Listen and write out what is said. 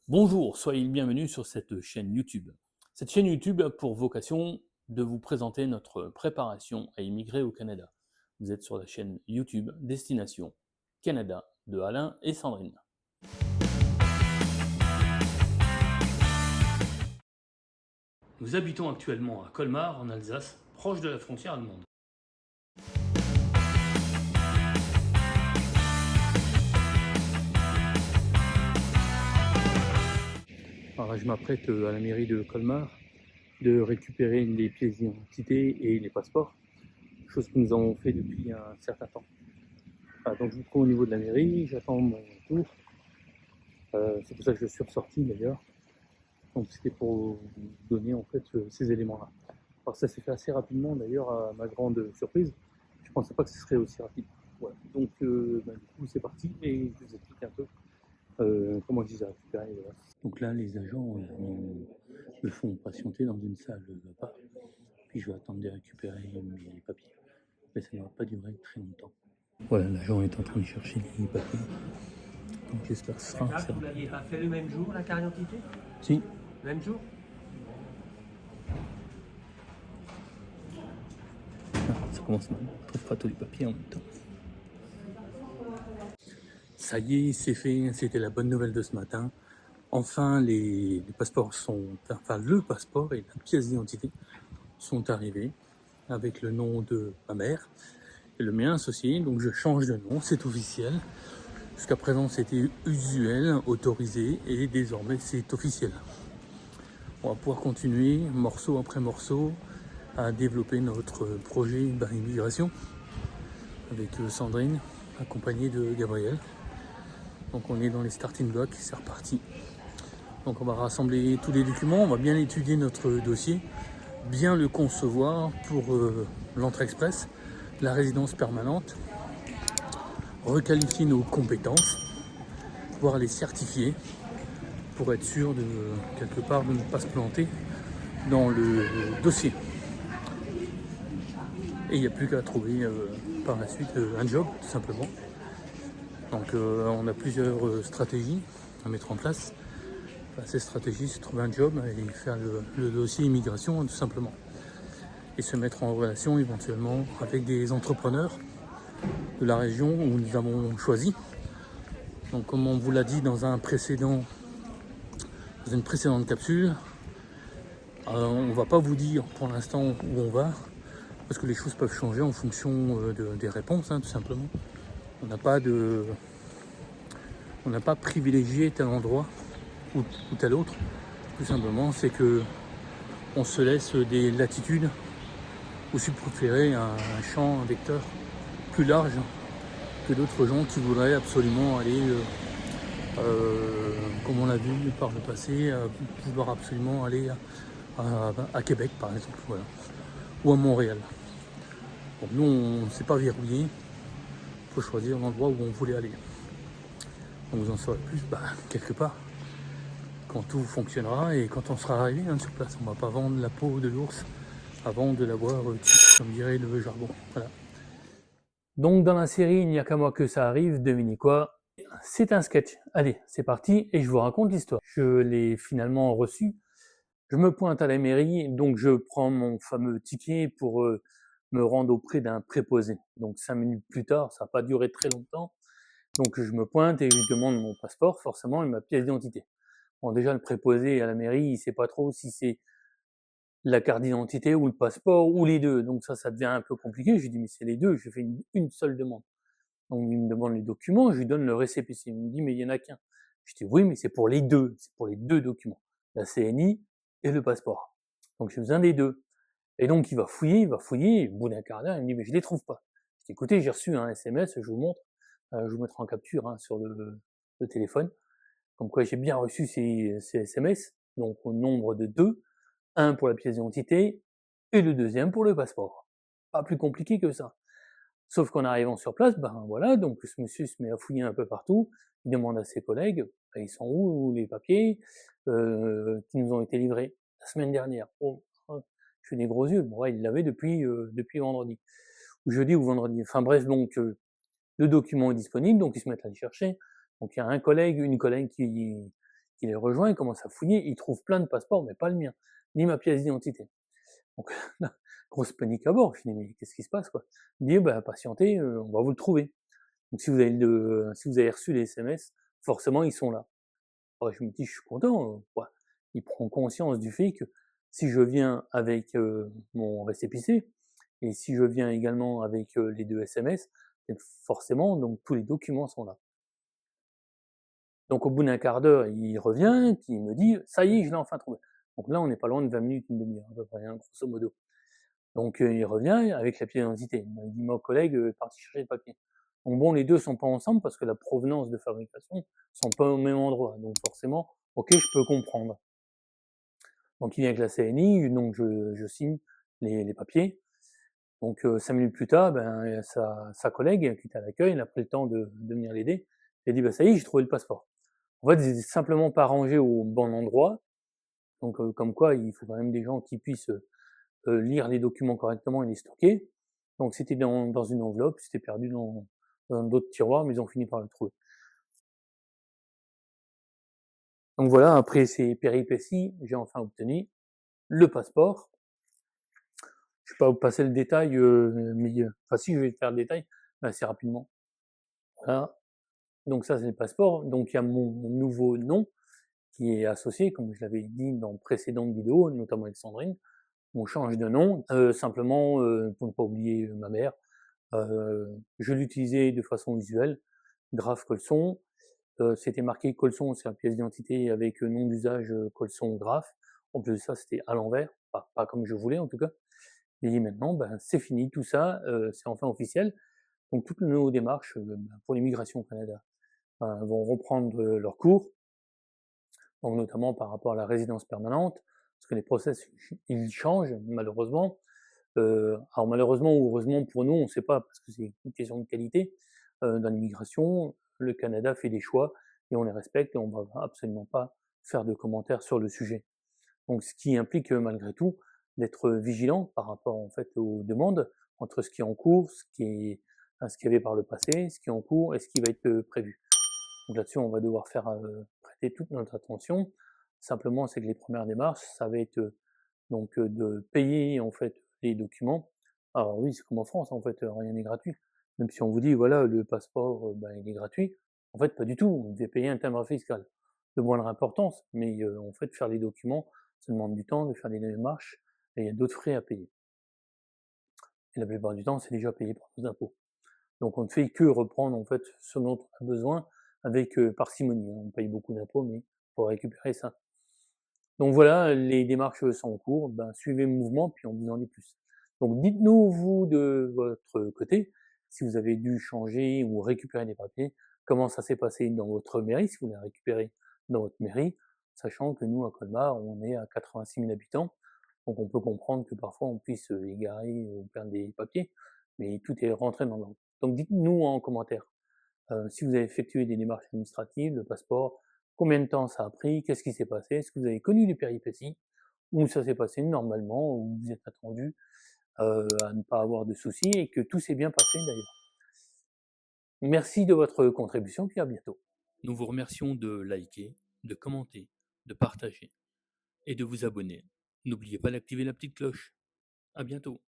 Bonjour, soyez le bienvenu sur cette chaîne YouTube. Cette chaîne YouTube a pour vocation de vous présenter notre préparation à immigrer au Canada. Vous êtes sur la chaîne YouTube Destination Canada de Alain et Sandrine. Nous habitons actuellement à Colmar, en Alsace, proche de la frontière allemande. Alors, je m'apprête à la mairie de Colmar de récupérer les pièces d'identité et les passeports, chose que nous avons fait depuis un certain temps. Donc je me trouve au niveau de la mairie, j'attends mon tour. C'est pour ça que je suis ressorti d'ailleurs. Donc c'était pour vous donner en fait ces éléments-là. Alors ça s'est fait assez rapidement d'ailleurs, à ma grande surprise. Je ne pensais pas que ce serait aussi rapide. Voilà. Donc du coup c'est parti et je vous explique un peu comment je les ai récupérés. Voilà. Donc là les agents me font patienter dans une salle là-bas. Puis je vais attendre de récupérer mes papiers. Mais ça ne va pas durer très longtemps. Voilà, l'agent est en train de chercher les papiers. Donc j'espère que ce sera ça. Vous l'aviez pas fait le même jour, la carte d'identité? Si. Le même jour? Ça commence mal. On trouve pas tous les papiers en même temps. Ça y est, c'est fait. C'était la bonne nouvelle de ce matin. Enfin, les passeports enfin, le passeport et la pièce d'identité sont arrivés avec le nom de ma mère et le mien associé. Donc je change de nom, c'est officiel. Jusqu'à présent, c'était usuel, autorisé, et désormais, c'est officiel. On va pouvoir continuer, morceau après morceau, à développer notre projet d'immigration avec Sandrine, accompagnée de Gabriel. Donc on est dans les starting blocks, c'est reparti. Donc on va rassembler tous les documents, on va bien étudier notre dossier, bien le concevoir pour l'entrée express, la résidence permanente, requalifier nos compétences, pouvoir les certifier pour être sûr de quelque part de ne pas se planter dans le dossier. Et il n'y a plus qu'à trouver par la suite un job tout simplement. Donc on a plusieurs stratégies à mettre en place. Enfin, ces stratégies, c'est trouver un job et faire le dossier immigration tout simplement. Et se mettre en relation éventuellement avec des entrepreneurs de la région où nous avons choisi. Donc comme on vous l'a dit dans une précédente capsule, on ne va pas vous dire pour l'instant où on va, parce que les choses peuvent changer en fonction des réponses, tout simplement. On n'a pas privilégié tel endroit ou tel autre. Tout simplement, c'est que on se laisse des latitudes ou si vous préférez un champ, un vecteur plus large que d'autres gens qui voudraient absolument aller, comme on l'a vu par le passé, vouloir absolument aller à Québec par exemple, voilà, ou à Montréal. Donc nous on ne s'est pas verrouillé, il faut choisir l'endroit où on voulait aller. Donc vous en saurez plus quelque part quand tout fonctionnera et quand on sera arrivé sur place. On ne va pas vendre la peau de l'ours avant de l'avoir tué, comme dirait le jargon. Voilà. Donc dans la série Il n'y a qu'à moi que ça arrive, devinez quoi? C'est un sketch. Allez, c'est parti et je vous raconte l'histoire. Je l'ai finalement reçu. Je me pointe à la mairie, donc je prends mon fameux ticket pour me rendre auprès d'un préposé. Donc 5 minutes plus tard, ça n'a pas duré très longtemps. Donc je me pointe et je lui demande mon passeport, forcément, et ma pièce d'identité. Bon, déjà le préposé à la mairie, il sait pas trop si c'est la carte d'identité ou le passeport ou les deux. Donc ça devient un peu compliqué. Je lui dis mais c'est les deux, je fais une seule demande. Donc il me demande les documents, je lui donne le récépissé. Il me dit mais il y en a qu'un. Je dis oui mais c'est pour les deux documents, la CNI et le passeport. Donc j'ai besoin des deux. Et donc il va fouiller, et au bout d'un quart d'heure il me dit mais je les trouve pas. Je dis écoutez j'ai reçu un SMS, je vous montre, je vous mettrai en capture sur le téléphone, comme quoi j'ai bien reçu ces SMS, donc au nombre de deux, un pour la pièce d'identité et le deuxième pour le passeport. Pas plus compliqué que ça. Sauf qu'en arrivant sur place, voilà, donc ce monsieur se met à fouiller un peu partout, il demande à ses collègues, ils sont où les papiers qui nous ont été livrés la semaine dernière. Oh, je fais des gros yeux, bon, ouais, il l'avait depuis vendredi, ou jeudi ou vendredi. Enfin bref, donc le document est disponible, donc ils se mettent à le chercher. Donc il y a une collègue qui les rejoint, il commence à fouiller, il trouve plein de passeports, mais pas le mien, ni ma pièce d'identité. Donc grosse panique à bord, je dis: «Mais qu'est-ce qui se passe, quoi?» Il me dit: «Bah, patientez, on va vous le trouver. Donc si vous avez reçu les SMS, forcément ils sont là». Alors je me dis: «Je suis content, ouais». Il prend conscience du fait que si je viens avec, mon récépissé et si je viens également avec, les 2 SMS, et forcément donc tous les documents sont là. Donc au bout d'un quart d'heure, il revient, puis il me dit: «Ça y est, je l'ai enfin trouvé». Donc là, on n'est pas loin de 20 minutes, une demi heure à peu près, hein, grosso modo. Donc il revient avec la pièce d'identité. Il dit: «Mon collègue, est parti chercher le papier». Donc bon, les 2 sont pas ensemble parce que la provenance de fabrication sont pas au même endroit. Donc forcément, OK, je peux comprendre. Donc il vient avec la CNI, donc je signe les papiers. Donc 5 minutes plus tard, ben, sa collègue qui était à l'accueil, elle a pris le temps de venir l'aider. Elle dit: «Bah, ça y est, j'ai trouvé le passeport». En fait, ils étaient simplement pas rangés au bon endroit, donc comme quoi il faut quand même des gens qui puissent, lire les documents correctement et les stocker. Donc c'était dans une enveloppe, c'était perdu dans d'autres tiroirs, mais ils ont fini par le trouver. Donc voilà, après ces péripéties, j'ai enfin obtenu le passeport. Je ne vais pas vous passer le détail, mais enfin si, je vais faire le détail, mais assez rapidement. Voilà, donc ça c'est le passeport. Donc il y a mon nouveau nom qui est associé, comme je l'avais dit dans précédentes vidéos, notamment avec Sandrine. On change de nom, simplement, pour ne pas oublier, ma mère. Je l'utilisais de façon visuelle, Graf Colson. C'était marqué Colson sur la pièce d'identité avec, nom d'usage, Colson Graf. En plus de ça, c'était à l'envers, pas comme je voulais en tout cas. Et maintenant, ben, c'est fini tout ça, c'est enfin officiel. Donc toutes nos démarches, ben, pour l'immigration au Canada, vont reprendre, leur cours, donc notamment par rapport à la résidence permanente, parce que les process, ils changent malheureusement. Alors malheureusement ou heureusement pour nous, on ne sait pas parce que c'est une question de qualité, dans l'immigration, le Canada fait des choix et on les respecte et on va absolument pas faire de commentaires sur le sujet. Donc ce qui implique, malgré tout d'être vigilant par rapport en fait aux demandes, entre ce qui est en cours, ce qu'il y avait par le passé, ce qui est en cours et ce qui va être, prévu. Donc là-dessus, on va devoir faire, prêter toute notre attention. Simplement, c'est que les premières démarches, ça va être, donc de payer en fait les documents. Alors oui, c'est comme en France en fait, rien n'est gratuit. Même si on vous dit voilà le passeport, ben, il est gratuit, en fait pas du tout, vous devez payer un timbre fiscal de moindre importance, mais en fait faire les documents, ça demande du temps de faire des démarches et il y a d'autres frais à payer. Et la plupart du temps, c'est déjà payé par nos impôts. Donc on ne fait que reprendre en fait ce dont on a besoin avec, parcimonie, hein. On paye beaucoup d'impôts, mais pour récupérer ça. Donc voilà, les démarches sont en cours, ben, suivez le mouvement, puis on vous en dit plus. Donc dites-nous, vous, de votre côté, si vous avez dû changer ou récupérer des papiers, comment ça s'est passé dans votre mairie, si vous les récupéré dans votre mairie, sachant que nous, à Colmar, on est à 86 000 habitants, donc on peut comprendre que parfois on puisse égarer ou perdre des papiers, mais tout est rentré dans l'ordre. Donc dites-nous en commentaire si vous avez effectué des démarches administratives, le passeport, combien de temps ça a pris, qu'est-ce qui s'est passé, est-ce que vous avez connu les péripéties, ou ça s'est passé normalement, ou vous êtes attendu à ne pas avoir de soucis et que tout s'est bien passé d'ailleurs. Merci de votre contribution, puis à bientôt. Nous vous remercions de liker, de commenter, de partager et de vous abonner. N'oubliez pas d'activer la petite cloche. À bientôt.